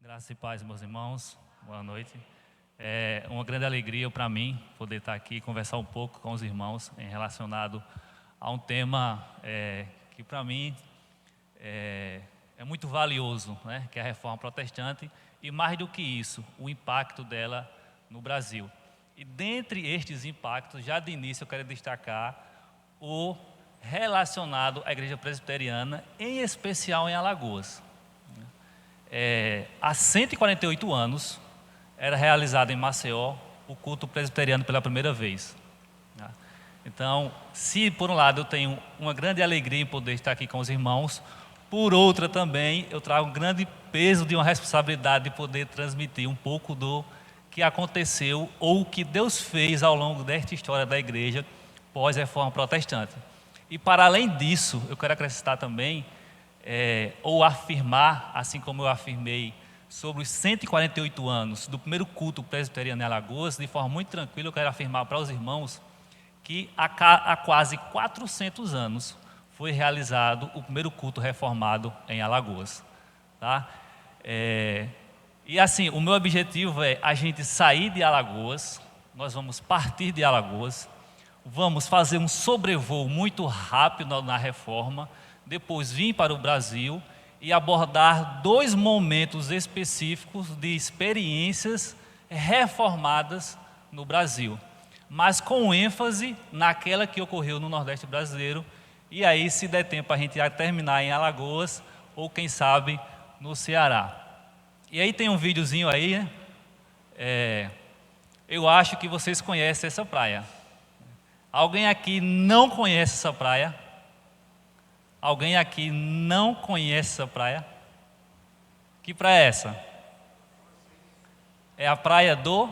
Graças e paz, meus irmãos. Boa noite. É uma grande alegria para mim poder estar aqui e conversar um pouco com os irmãos relacionado a um tema que para mim é muito valioso, né? Que é a Reforma Protestante e, mais do que isso, o impacto dela no Brasil. E dentre estes impactos, já de início eu quero destacar o relacionado à Igreja Presbiteriana, em especial em Alagoas. Há 148 anos, era realizado em Maceió o culto presbiteriano pela primeira vez. Então, se por um lado eu tenho uma grande alegria em poder estar aqui com os irmãos, por outra também eu trago um grande peso de uma responsabilidade de poder transmitir um pouco do que aconteceu ou o que Deus fez ao longo desta história da igreja pós-reforma protestante. E para além disso, eu quero acrescentar também ou afirmar, assim como eu afirmei sobre os 148 anos do primeiro culto presbiteriano em Alagoas, de forma muito tranquila, eu quero afirmar para os irmãos que há quase 400 anos foi realizado o primeiro culto reformado em Alagoas. Tá? E assim, o meu objetivo é a gente sair de Alagoas, nós vamos partir de Alagoas, vamos fazer um sobrevoo muito rápido na reforma, depois vir para o Brasil e abordar dois momentos específicos de experiências reformadas no Brasil, mas com ênfase naquela que ocorreu no Nordeste brasileiro, e aí, se der tempo, a gente vai terminar em Alagoas, ou quem sabe, no Ceará. E aí tem um videozinho aí, né? Eu acho que vocês conhecem essa praia. Alguém aqui não conhece essa praia? Alguém aqui não conhece essa praia? Que praia é essa? É a Praia do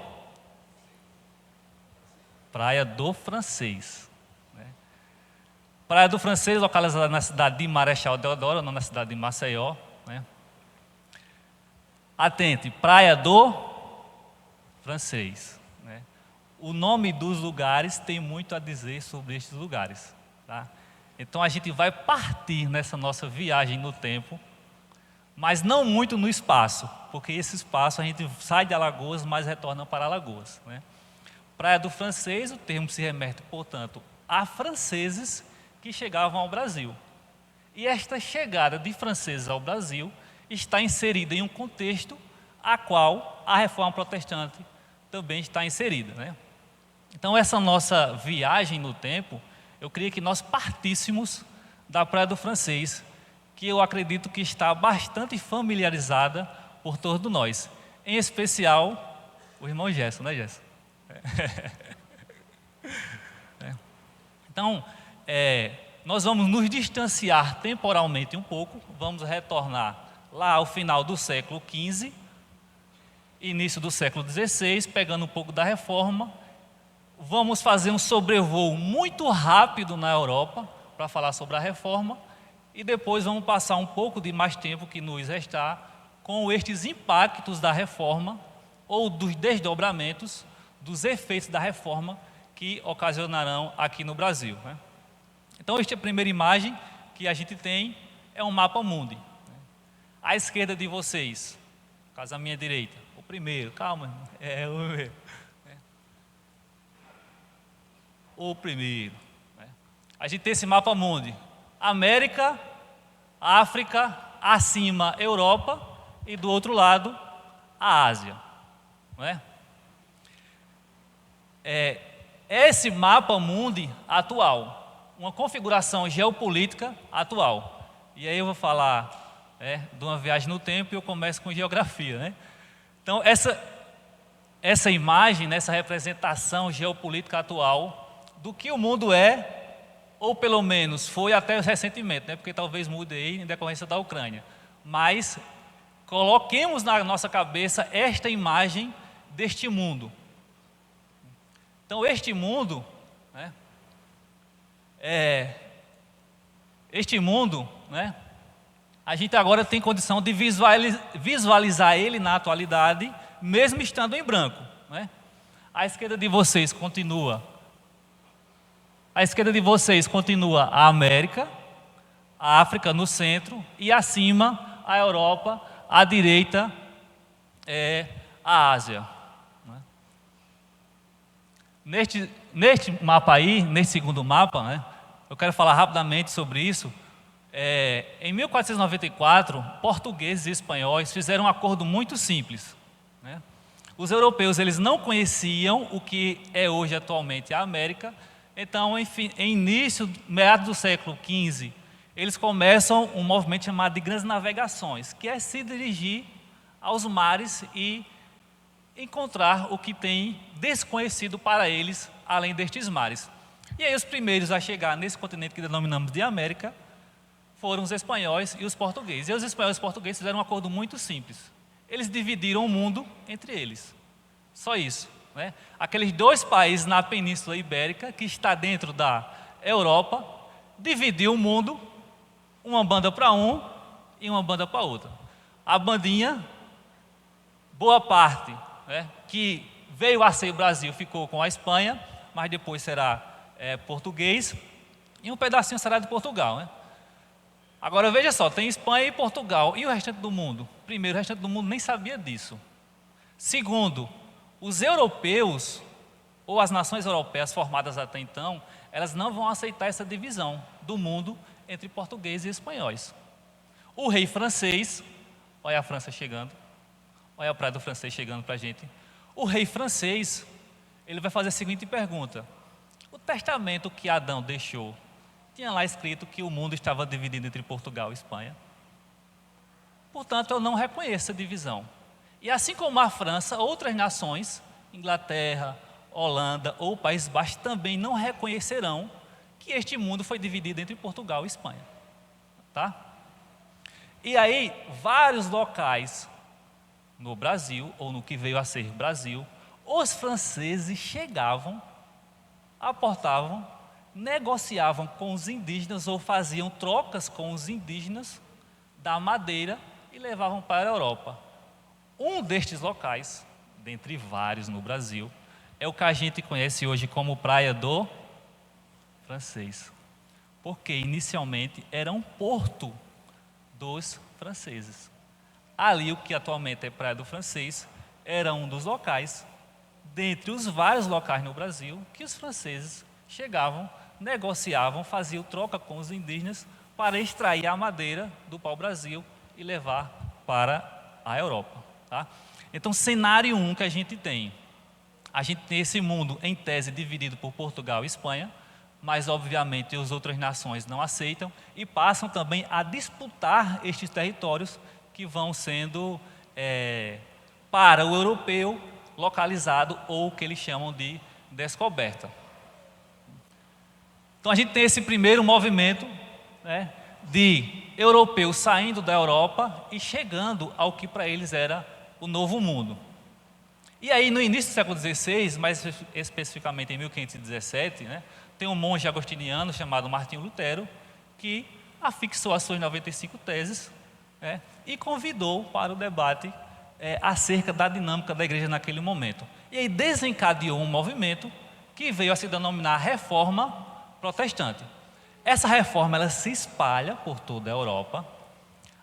Francês. Praia do Francês, localizada na cidade de Marechal Deodoro, não na cidade de Maceió. Né? Atente, Praia do Francês. Né? O nome dos lugares tem muito a dizer sobre estes lugares. Tá? Então a gente vai partir nessa nossa viagem no tempo, mas não muito no espaço, porque esse espaço a gente sai de Alagoas, mas retorna para Alagoas. Né? Praia do Francês, o termo se remete, portanto, a franceses que chegavam ao Brasil. E esta chegada de franceses ao Brasil está inserida em um contexto a qual a Reforma Protestante também está inserida. Né? Então essa nossa viagem no tempo, eu queria que nós partíssemos da Praia do Francês, que eu acredito que está bastante familiarizada por todos nós. Em especial, o irmão Gerson, né, Gerson? Então, nós vamos nos distanciar temporalmente um pouco, vamos retornar lá ao final do século XV, início do século XVI, pegando um pouco da Reforma. Vamos fazer um sobrevoo muito rápido na Europa para falar sobre a Reforma e depois vamos passar um pouco de mais tempo que nos restar com estes impactos da Reforma ou dos desdobramentos dos efeitos da Reforma que ocasionarão aqui no Brasil. Né? Então, esta primeira imagem que a gente tem é um mapa mundi. À esquerda de vocês, no caso à minha direita, o primeiro, calma, o primeiro. O primeiro. Né? A gente tem esse mapa mundi. América, África, acima Europa e do outro lado a Ásia. Não é? Esse mapa mundi atual, uma configuração geopolítica atual. E aí eu vou falar de uma viagem no tempo e eu começo com geografia. Né? Então essa imagem, essa representação geopolítica atual do que o mundo é, ou pelo menos foi até recentemente, né? Porque talvez mude aí em decorrência da Ucrânia. Mas coloquemos na nossa cabeça esta imagem deste mundo. Então este mundo, né? A gente agora tem condição de visualizar ele na atualidade, mesmo estando em branco. Né? À esquerda de vocês continua a América, a África no centro e acima a Europa, à direita é a Ásia. Neste mapa aí, nesse segundo mapa, né, eu quero falar rapidamente sobre isso. Em 1494, portugueses e espanhóis fizeram um acordo muito simples, né? Os europeus eles não conheciam o que é hoje atualmente a América, então em início, meados do século XV, eles começam um movimento chamado de grandes navegações, que é se dirigir aos mares e encontrar o que tem desconhecido para eles, além destes mares. E aí os primeiros a chegar nesse continente que denominamos de América foram os espanhóis e os portugueses. E os espanhóis e os portugueses fizeram um acordo muito simples. Eles dividiram o mundo entre eles. Só isso, né? Aqueles dois países na Península Ibérica, que está dentro da Europa, dividiu o mundo, uma banda para um e uma banda para outra. A bandinha, boa parte, né, que veio a ser o Brasil, ficou com a Espanha, mas depois será português, e um pedacinho será de Portugal, né? Agora veja só, tem Espanha e Portugal, e o restante do mundo? Primeiro, o restante do mundo nem sabia disso. Segundo, os europeus, ou as nações europeias formadas até então, elas não vão aceitar essa divisão do mundo entre portugueses e espanhóis. O rei francês, olha a França chegando, olha a praia do francês chegando para a gente. O rei francês, ele vai fazer a seguinte pergunta: o testamento que Adão deixou, tinha lá escrito que o mundo estava dividido entre Portugal e Espanha. Portanto, eu não reconheço a divisão. E assim como a França, outras nações, Inglaterra, Holanda ou Países Baixos, também não reconhecerão que este mundo foi dividido entre Portugal e Espanha. Tá? E aí, vários locais no Brasil, ou no que veio a ser Brasil, os franceses chegavam, aportavam, negociavam com os indígenas ou faziam trocas com os indígenas da madeira e levavam para a Europa. Um destes locais, dentre vários no Brasil, é o que a gente conhece hoje como Praia do Francês, porque inicialmente era um porto dos franceses. Ali, o que atualmente é Praia do Francês, era um dos locais, dentre os vários locais no Brasil, que os franceses chegavam, negociavam, faziam troca com os indígenas para extrair a madeira do pau-brasil e levar para a Europa. Tá? Então, cenário 1 que a gente tem esse mundo, em tese, dividido por Portugal e Espanha, mas, obviamente, as outras nações não aceitam e passam também a disputar estes territórios que vão sendo, para o europeu, localizado ou o que eles chamam de descoberta. Então a gente tem esse primeiro movimento, né, de europeus saindo da Europa e chegando ao que para eles era o Novo Mundo. E aí no início do século XVI, mais especificamente em 1517, né, tem um monge agostiniano chamado Martinho Lutero, que afixou as suas 95 teses, né, e convidou para o debate acerca da dinâmica da igreja naquele momento. E aí desencadeou um movimento que veio a se denominar Reforma Protestante. Essa reforma ela se espalha por toda a Europa.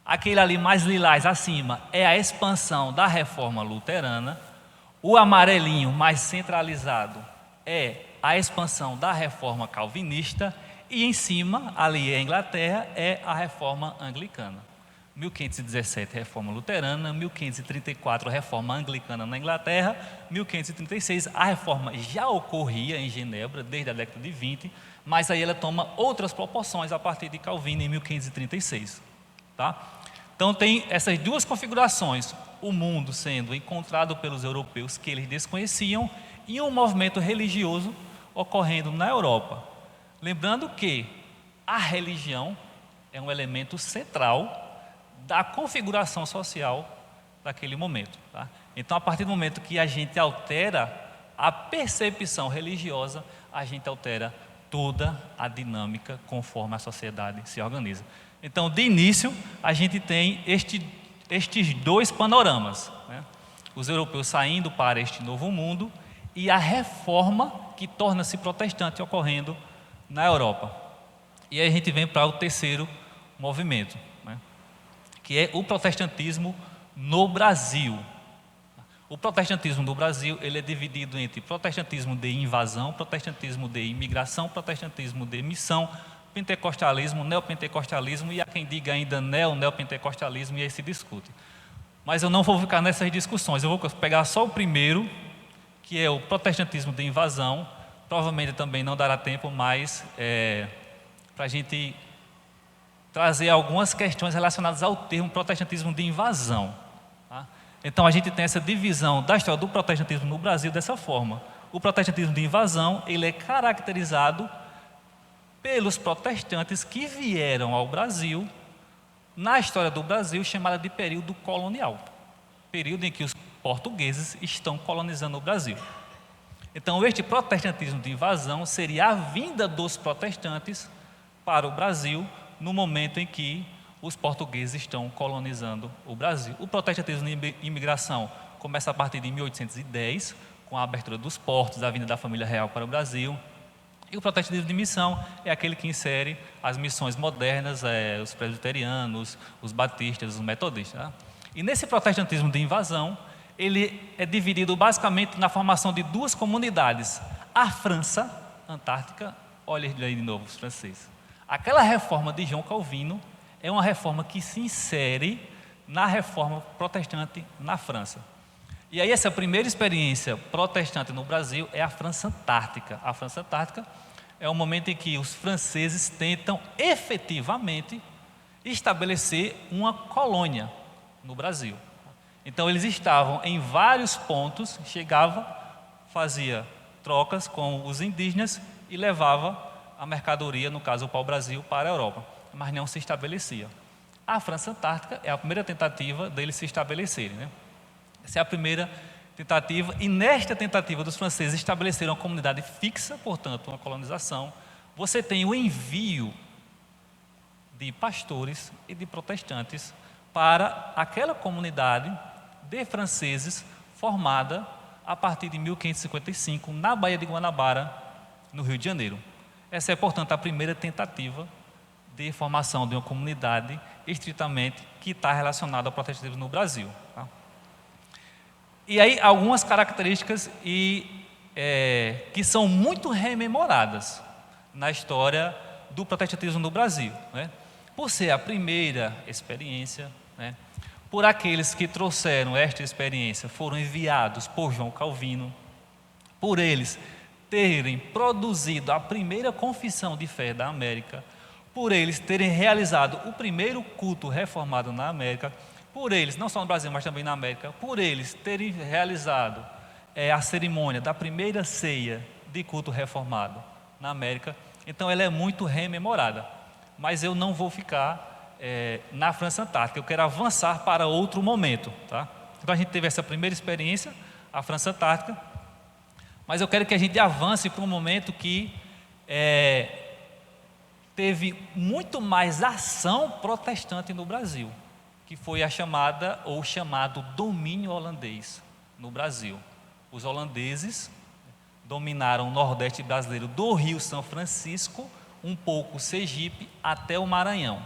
Aquele ali mais lilás acima é a expansão da Reforma Luterana. O amarelinho mais centralizado é a expansão da Reforma Calvinista. E em cima, ali é a Inglaterra, é a Reforma Anglicana. 1517, Reforma Luterana, 1534, Reforma Anglicana na Inglaterra, 1536, a reforma já ocorria em Genebra desde a década de 20, mas aí ela toma outras proporções a partir de Calvino em 1536. Tá? Então tem essas duas configurações, o mundo sendo encontrado pelos europeus que eles desconheciam e um movimento religioso ocorrendo na Europa. Lembrando que a religião é um elemento central da configuração social daquele momento. Tá? Então, a partir do momento que a gente altera a percepção religiosa, a gente altera toda a dinâmica conforme a sociedade se organiza. Então, de início, a gente tem estes dois panoramas, né? Os europeus saindo para este novo mundo e a reforma que torna-se protestante ocorrendo na Europa. E aí a gente vem para o terceiro movimento, né? Que é o protestantismo no Brasil. O protestantismo do Brasil ele é dividido entre protestantismo de invasão, protestantismo de imigração, protestantismo de missão, pentecostalismo, neopentecostalismo e há quem diga ainda neopentecostalismo, e aí se discute. Mas eu não vou ficar nessas discussões, eu vou pegar só o primeiro, que é o protestantismo de invasão. Provavelmente também não dará tempo, mas para a gente trazer algumas questões relacionadas ao termo protestantismo de invasão. Tá? Então a gente tem essa divisão da história do protestantismo no Brasil dessa forma. O protestantismo de invasão ele é caracterizado pelos protestantes que vieram ao Brasil na história do Brasil chamada de período colonial, período em que os portugueses estão colonizando o Brasil. Então este protestantismo de invasão seria a vinda dos protestantes para o Brasil no momento em que os portugueses estão colonizando o Brasil. O protestantismo de imigração começa a partir de 1810, com a abertura dos portos, a vinda da família real para o Brasil. E o protestantismo de missão é aquele que insere as missões modernas, os presbiterianos, os batistas, os metodistas. Tá? E nesse protestantismo de invasão, ele é dividido basicamente na formação de duas comunidades. A França, Antártica, olha aí de novo os franceses. Aquela reforma de João Calvino é uma reforma que se insere na reforma protestante na França. E aí essa primeira experiência protestante no Brasil é a França Antártica. A França Antártica é o momento em que os franceses tentam efetivamente estabelecer uma colônia no Brasil. Então eles estavam em vários pontos, chegava, fazia trocas com os indígenas e levava a mercadoria, no caso o pau-brasil, para a Europa, mas não se estabelecia. A França Antártica é a primeira tentativa deles se estabelecerem, né? Essa é a primeira tentativa, e nesta tentativa dos franceses estabeleceram uma comunidade fixa, portanto, uma colonização. Você tem o envio de pastores e de protestantes para aquela comunidade de franceses formada a partir de 1555 na Baía de Guanabara, no Rio de Janeiro. Essa é, portanto, a primeira tentativa de formação de uma comunidade estritamente que está relacionada ao protestantismo no Brasil. Tá? E aí algumas características que são muito rememoradas na história do protestantismo no Brasil, né? Por ser a primeira experiência, né? Por aqueles que trouxeram esta experiência foram enviados por João Calvino, por eles terem produzido a primeira confissão de fé da América, por eles terem realizado o primeiro culto reformado na América, por eles, não só no Brasil, mas também na América, por eles terem realizado a cerimônia da primeira ceia de culto reformado na América. Então ela é muito rememorada, mas eu não vou ficar na França Antártica, eu quero avançar para outro momento. Tá? Então a gente teve essa primeira experiência, a França Antártica, mas eu quero que a gente avance para um momento que teve muito mais ação protestante no Brasil, que foi a chamada ou chamado domínio holandês no Brasil. Os holandeses dominaram o Nordeste brasileiro do Rio São Francisco, um pouco Sergipe, até o Maranhão.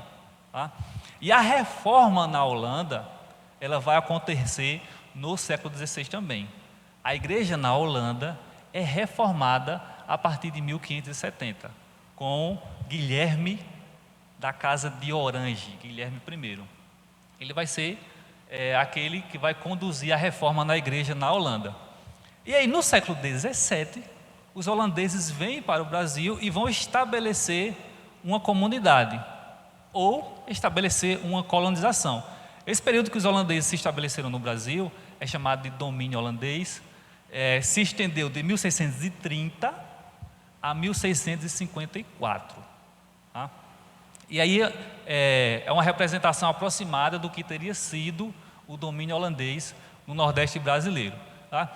Tá? E a reforma na Holanda, ela vai acontecer no século XVI também. A igreja na Holanda é reformada a partir de 1570, com Guilherme da Casa de Orange, Guilherme I. Ele vai ser aquele que vai conduzir a reforma na igreja na Holanda. E aí no século XVII, os holandeses vêm para o Brasil e vão estabelecer uma comunidade, ou estabelecer uma colonização. Esse período que os holandeses se estabeleceram no Brasil é chamado de domínio holandês, se estendeu de 1630 a 1654. Tá? E aí é uma representação aproximada do que teria sido o domínio holandês no Nordeste brasileiro. Tá?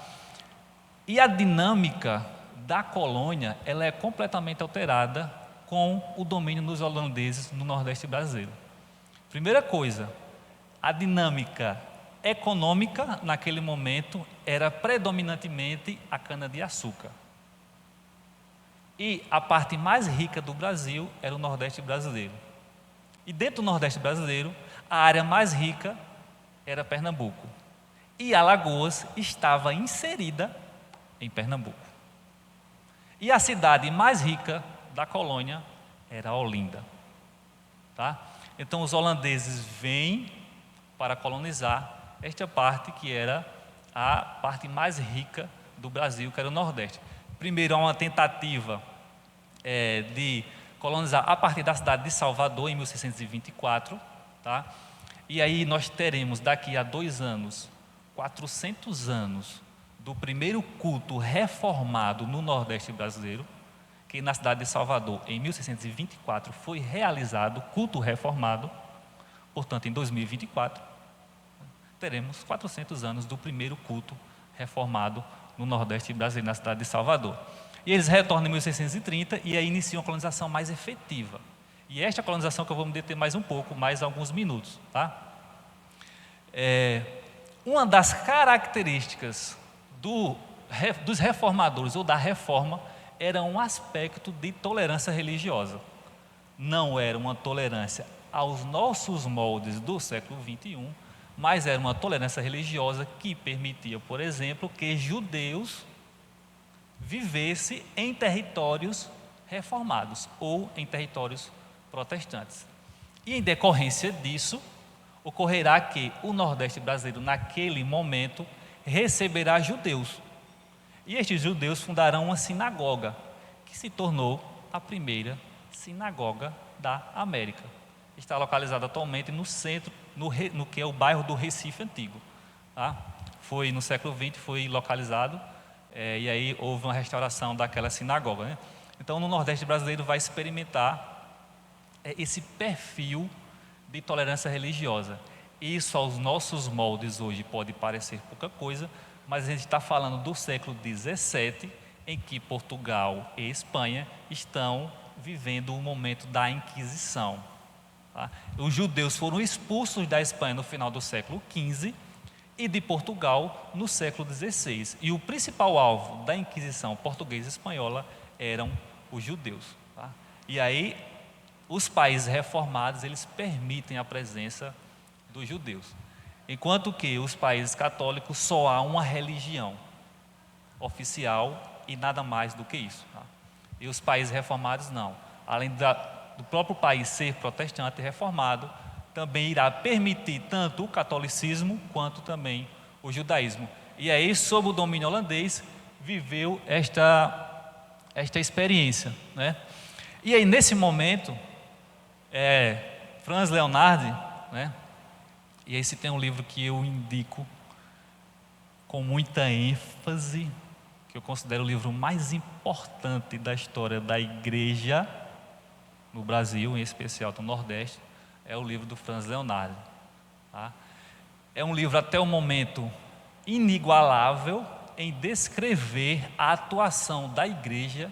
E a dinâmica da colônia ela é completamente alterada com o domínio dos holandeses no Nordeste brasileiro. Primeira coisa, a dinâmica econômica naquele momento era predominantemente a cana-de-açúcar. E a parte mais rica do Brasil era o Nordeste brasileiro. E dentro do Nordeste brasileiro, a área mais rica era Pernambuco. e Alagoas estava inserida em Pernambuco. E a cidade mais rica da colônia era Olinda. Tá? Então os holandeses vêm para colonizar esta parte que era a parte mais rica do Brasil, que era o Nordeste. Primeiro há uma tentativa de colonizar a partir da cidade de Salvador, em 1624. Tá? E aí nós teremos daqui a 2 anos, 400 anos do primeiro culto reformado no Nordeste brasileiro, que na cidade de Salvador, em 1624, foi realizado culto reformado. Portanto, em 2024, teremos 400 anos do primeiro culto reformado no Nordeste brasileiro, na cidade de Salvador. E eles retornam em 1630 e aí iniciam a colonização mais efetiva. E esta colonização que eu vou me deter mais um pouco, mais alguns minutos. Tá? Uma das características dos reformadores ou da reforma era um aspecto de tolerância religiosa. Não era uma tolerância aos nossos moldes do século XXI, mas era uma tolerância religiosa que permitia, por exemplo, que judeus vivessem em territórios reformados ou em territórios protestantes. E em decorrência disso, ocorrerá que o Nordeste brasileiro, naquele momento, receberá judeus. E estes judeus fundarão uma sinagoga, que se tornou a primeira sinagoga da América. Está localizada atualmente no centro, no que é o bairro do Recife Antigo. Tá? Foi no século XX, foi localizado, e aí houve uma restauração daquela sinagoga. Né? Então, no Nordeste brasileiro vai experimentar esse perfil de tolerância religiosa. Isso aos nossos moldes hoje pode parecer pouca coisa, mas a gente está falando do século XVII, em que Portugal e Espanha estão vivendo o momento da Inquisição. Tá? Os judeus foram expulsos da Espanha no final do século XV e de Portugal no século XVI. E o principal alvo da Inquisição portuguesa e espanhola eram os judeus. Tá? E aí, os países reformados, eles permitem a presença dos judeus. Enquanto que os países católicos só há uma religião oficial e nada mais do que isso. Tá? E os países reformados não. Além do próprio país ser protestante e reformado, também irá permitir tanto o catolicismo quanto também o judaísmo. E aí, sob o domínio holandês, viveu esta experiência. Né? E aí, nesse momento, Franz Leonhardt, né? E esse tem um livro que eu indico com muita ênfase, que eu considero o livro mais importante da história da igreja no Brasil, em especial no Nordeste, é o livro do Franz Leonhardt. Tá? É um livro até o momento inigualável em descrever a atuação da igreja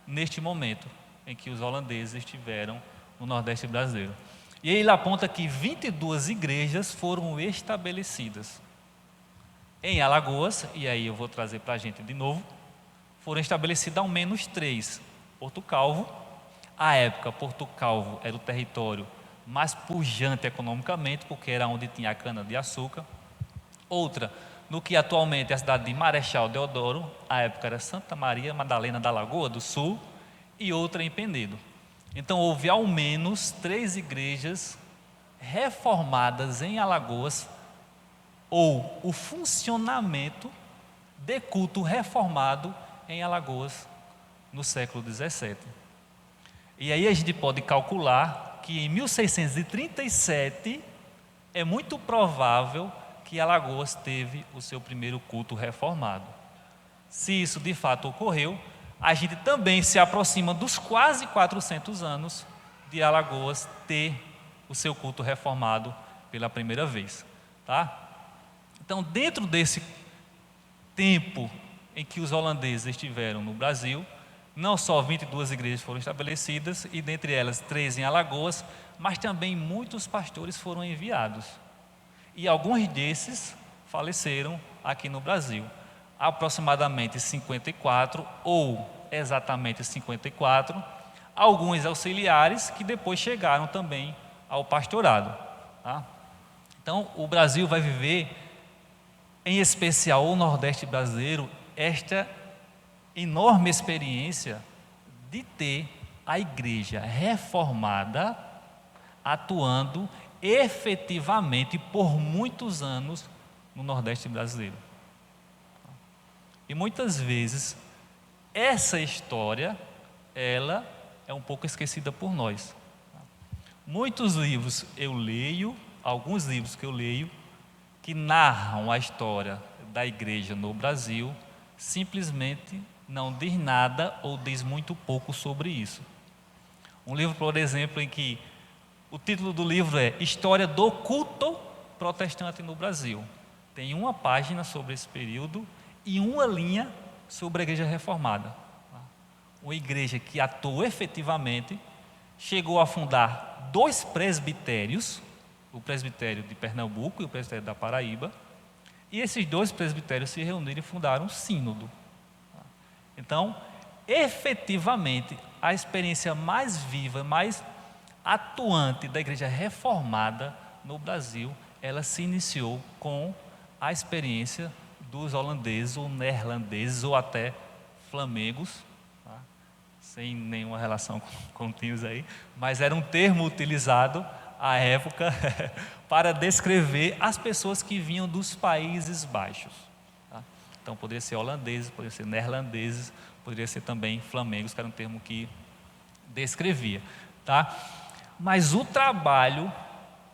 neste momento em que os holandeses estiveram no Nordeste brasileiro. E ele aponta que 22 igrejas foram estabelecidas. Em Alagoas, e aí eu vou trazer para a gente de novo, foram estabelecidas ao menos 3. Porto Calvo, à época Porto Calvo era o território mais pujante economicamente, porque era onde tinha a cana-de-açúcar. Outra, no que atualmente é a cidade de Marechal Deodoro, à época era Santa Maria Madalena da Lagoa do Sul, e outra em Penedo. Então houve ao menos 3 igrejas reformadas em Alagoas, ou o funcionamento de culto reformado em Alagoas no século XVII. E aí a gente pode calcular que em 1637 é muito provável que Alagoas teve o seu primeiro culto reformado. Se isso de fato ocorreu, a gente também se aproxima dos quase 400 anos de Alagoas ter o seu culto reformado pela primeira vez. Tá? Então, dentro desse tempo em que os holandeses estiveram no Brasil, não só 22 igrejas foram estabelecidas, e dentre elas 3 em Alagoas, mas também muitos pastores foram enviados. E alguns desses faleceram aqui no Brasil. Aproximadamente 54, ou exatamente 54, alguns auxiliares que depois chegaram também ao pastorado. Tá? Então, o Brasil vai viver em especial o Nordeste brasileiro, esta enorme experiência de ter a igreja reformada atuando efetivamente por muitos anos no Nordeste brasileiro. E muitas vezes essa história, ela é um pouco esquecida por nós. Muitos livros eu leio, alguns livros que eu leio, que narram a história da igreja no Brasil, simplesmente não diz nada ou diz muito pouco sobre isso. Um livro, por exemplo, em que o título do livro é História do Culto Protestante no Brasil. Tem uma página sobre esse período e uma linha sobre a Igreja Reformada. Uma igreja que atuou efetivamente, chegou a fundar 2 presbitérios, o presbitério de Pernambuco e o presbitério da Paraíba, e esses 2 presbitérios se reuniram e fundaram um sínodo. Então, efetivamente, a experiência mais viva, mais atuante da Igreja Reformada no Brasil, ela se iniciou com a experiência dos holandeses ou neerlandeses ou até flamegos, tá? Sem nenhuma relação com tios aí, mas era um termo utilizado à época para descrever as pessoas que vinham dos Países Baixos. Tá? Então poderia ser holandeses, poderia ser neerlandeses, poderia ser também flamegos, que era um termo que descrevia. Tá? Mas o trabalho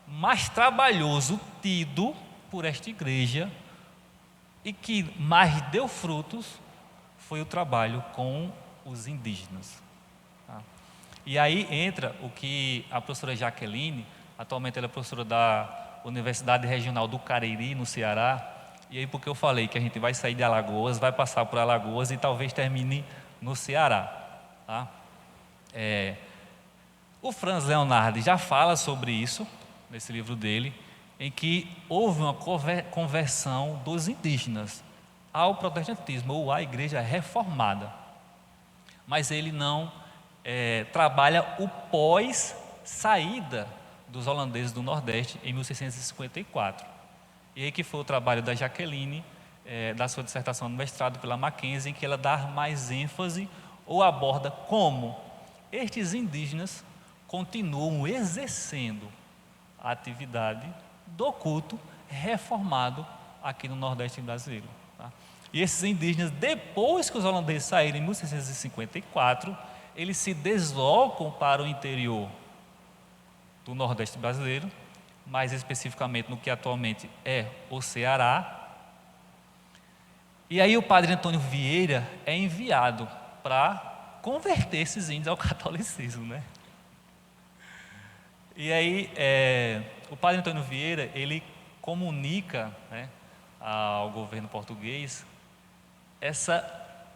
mais trabalhoso tido por esta igreja e que mais deu frutos foi o trabalho com os indígenas. Tá? E aí entra o que a professora Jaqueline, atualmente ela é professora da Universidade Regional do Cariri, no Ceará, e aí porque eu falei que a gente vai sair de Alagoas, vai passar por Alagoas e talvez termine no Ceará. Tá? O Franz Leonardi já fala sobre isso, nesse livro dele, em que houve uma conversão dos indígenas ao protestantismo, ou à igreja reformada. Mas ele não trabalha o pós-saída dos holandeses do Nordeste em 1654. E aí que foi o trabalho da Jaqueline, da sua dissertação no mestrado pela Mackenzie, em que ela dá mais ênfase ou aborda como estes indígenas continuam exercendo a atividade do culto reformado aqui no Nordeste brasileiro. Tá? E esses indígenas, depois que os holandeses saíram em 1654, eles se deslocam para o interior do Nordeste brasileiro, mais especificamente no que atualmente é o Ceará. E aí o padre Antônio Vieira é enviado para converter esses índios ao catolicismo, né? E aí o padre Antônio Vieira, ele comunica, né, ao governo português essa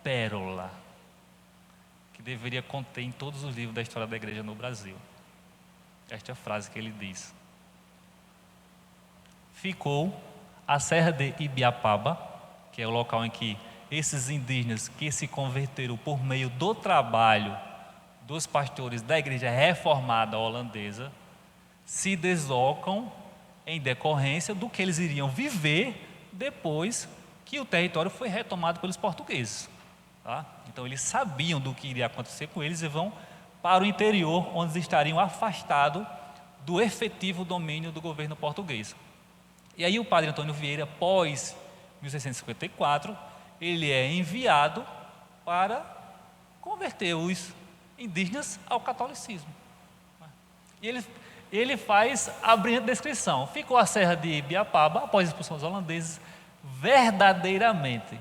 pérola que deveria conter em todos os livros da história da igreja no Brasil. Esta é a frase que ele diz: ficou a Serra de Ibiapaba, que é o local em que esses indígenas que se converteram por meio do trabalho dos pastores da igreja reformada holandesa se deslocam em decorrência do que eles iriam viver depois que o território foi retomado pelos portugueses. Tá? Então eles sabiam do que iria acontecer com eles e vão para o interior, onde eles estariam afastados do efetivo domínio do governo português. E aí o padre Antônio Vieira, pós 1654, ele é enviado para converter os indígenas ao catolicismo. E ele faz a brilhante descrição: ficou a Serra de Ibiapaba, após a expulsão dos holandeses, verdadeiramente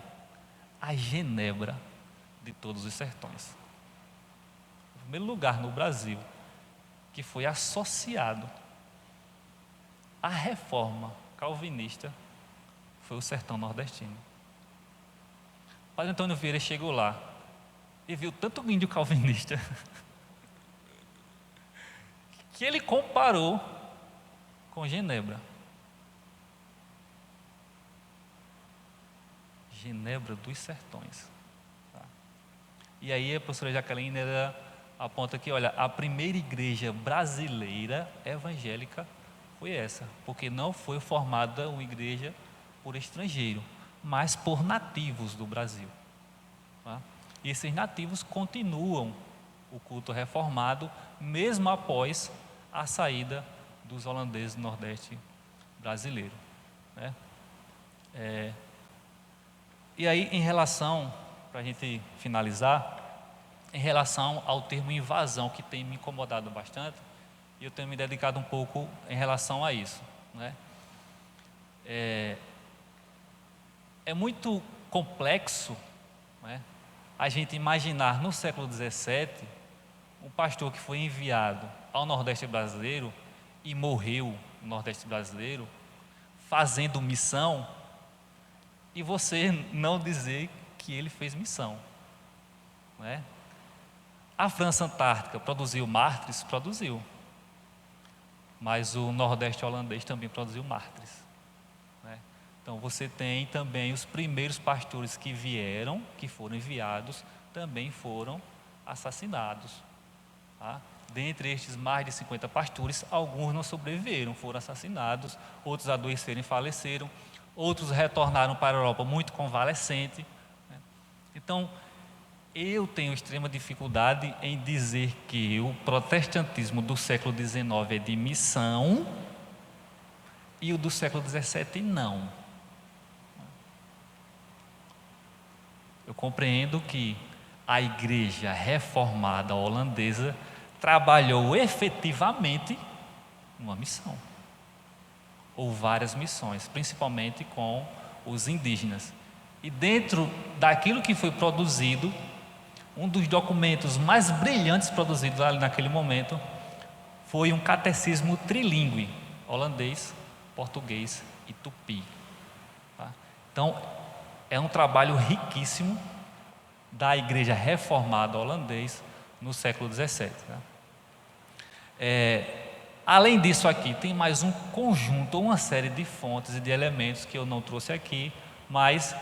a Genebra de todos os sertões. O primeiro lugar no Brasil que foi associado à reforma calvinista foi o sertão nordestino. O padre Antônio Vieira chegou lá e viu tanto índio calvinista que ele comparou com Genebra. Genebra dos sertões. Tá? E aí a professora Jaqueline aponta que, olha, a primeira igreja brasileira evangélica foi essa, porque não foi formada uma igreja por estrangeiro, mas por nativos do Brasil. Tá? E esses nativos continuam o culto reformado, mesmo após a saída dos holandeses do Nordeste brasileiro. Né? E aí, em relação, para a gente finalizar, em relação ao termo invasão, que tem me incomodado bastante, e eu tenho me dedicado um pouco em relação a isso. Né? É muito complexo, né, a gente imaginar no século XVII um pastor que foi enviado ao Nordeste brasileiro e morreu no Nordeste brasileiro fazendo missão e você não dizer que ele fez missão. Né? A França Antártica produziu mártires? Produziu. Mas o Nordeste holandês também produziu mártires. Né? Então você tem também os primeiros pastores que vieram, que foram enviados, também foram assassinados. Tá? Dentre estes mais de 50 pastores, alguns não sobreviveram, foram assassinados, outros adoeceram e faleceram, outros retornaram para a Europa muito convalescente. Né? Então, eu tenho extrema dificuldade em dizer que o protestantismo do século XIX é de missão e o do século XVII não. Eu compreendo que a igreja reformada holandesa trabalhou efetivamente numa missão, ou várias missões, principalmente com os indígenas. E dentro daquilo que foi produzido, um dos documentos mais brilhantes produzidos ali naquele momento foi um catecismo trilingüe, holandês, português e tupi. Tá? Então, é um trabalho riquíssimo da igreja reformada holandês no século XVII. Tá? Além disso aqui, tem mais um conjunto, uma série de fontes e de elementos que eu não trouxe aqui, mas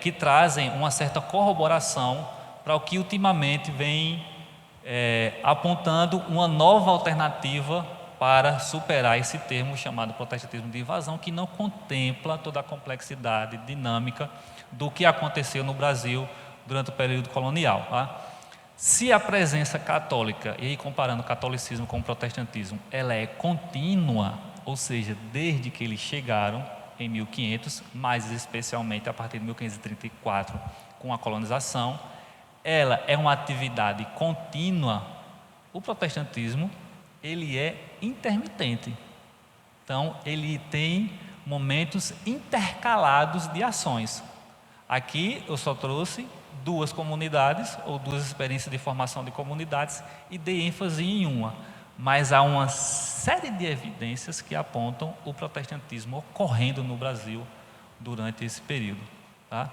que trazem uma certa corroboração para o que ultimamente vem apontando uma nova alternativa para superar esse termo chamado protestantismo de invasão, que não contempla toda a complexidade dinâmica do que aconteceu no Brasil durante o período colonial. Tá? Se a presença católica, e aí comparando o catolicismo com o protestantismo, ela é contínua, ou seja, desde que eles chegaram em 1500, mais especialmente a partir de 1534 com a colonização, ela é uma atividade contínua. O protestantismo, ele é intermitente. Então, ele tem momentos intercalados de ações. Aqui eu só trouxe duas comunidades, ou duas experiências de formação de comunidades, e dei ênfase em uma. Mas há uma série de evidências que apontam o protestantismo ocorrendo no Brasil durante esse período. Tá?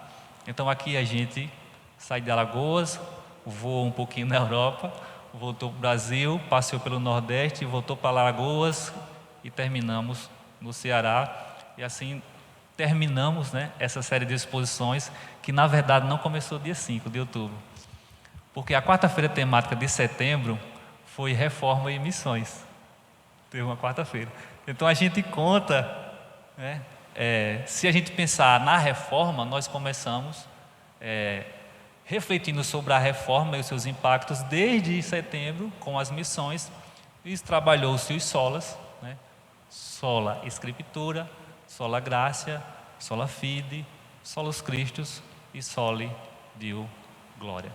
Então, aqui a gente sai de Alagoas, voa um pouquinho na Europa, voltou para o Brasil, passeou pelo Nordeste, voltou para Alagoas e terminamos no Ceará. E assim terminamos, né, essa série de exposições que na verdade não começou dia 5 de outubro. Porque a quarta-feira temática de setembro foi reforma e missões. Teve uma quarta-feira. Então a gente conta, né, se a gente pensar na reforma, nós começamos refletindo sobre a reforma e os seus impactos desde setembro, com as missões, e trabalhou-se os solas, né? Sola Scriptura, sola Gratia, sola Fide, solus Christus e soli Deo Gloria.